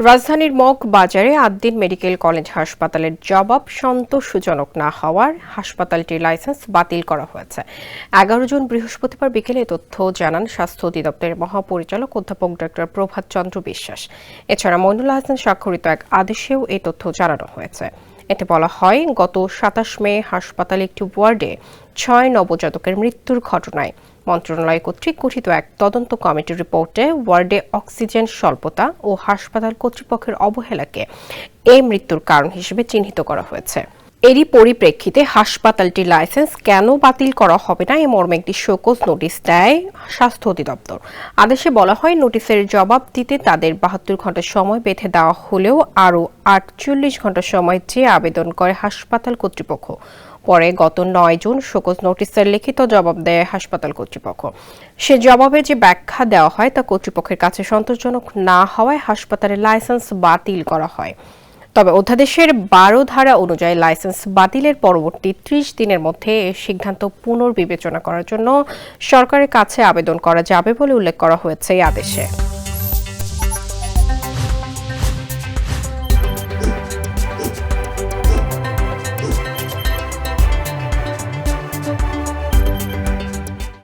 রাজধানীর মগবাজারে Ad-din medical college হাসপাতালের জবাব সন্তোষজনক না হওয়ার হাসপাতালটির লাইসেন্স বাতিল করা হয়েছে। 11 জুন বৃহস্পতিবার বিকেলে তথ্য জানান স্বাস্থ্য অধিদপ্তরের মহাপরিচালক অধ্যাপক ডক্টর প্রভাত চন্দ্র বিশ্বাস। এছাড়া মইনুল হাসান স্বাক্ষরিত এক আদেশেও এই তথ্য জানানো হয়েছে। এতে বলা হয়, গত 27 মে হাসপাতালে একটি ওয়ার্ডে 6 নবজাতকের মৃত্যুর ঘটনায় মন্ত্রণালয় কর্তৃক গঠিত এক তদন্ত কমিটির রিপোর্টে ওয়ার্ডে অক্সিজেন স্বল্পতা ও হাসপাতাল কর্তৃপক্ষের অবহেলাকে এই মৃত্যুর কারণ হিসেবে চিহ্নিত করা হয়েছে। এরই পরিপ্রেক্ষিতে হাসপাতালটির লাইসেন্স কেন বাতিল করা হবে না এ মর্মে একটি শোকজ নোটিশ দেয় স্বাস্থ্য অধিদপ্তর। আদেশে বলা হয়, নোটিশের জবাব দিতে তাদের 72 ঘন্টা সময় বেঁধে দেওয়া হলেও আরও 48 ঘন্টা সময় চেয়ে আবেদন করে হাসপাতাল কর্তৃপক্ষ। পরে গত 9 জুন শোকজ নোটিশের লিখিত জবাব দেয় হাসপাতাল কর্তৃপক্ষ। সে জবাবে যে ব্যাখ্যা দেওয়া হয় তা কর্তৃপক্ষের কাছে সন্তোষজনক না হওয়ায় হাসপাতালের লাইসেন্স বাতিল করা হয়। তবে অধ্যাদেশের 12 ধারা অনুযায়ী লাইসেন্স বাতিলের পরবর্তী 30 দিনের মধ্যে এ সিদ্ধান্ত পুনর্বিবেচনা করার জন্য সরকারের কাছে আবেদন করা যাবে বলে উল্লেখ করা হয়েছে এই আদেশে।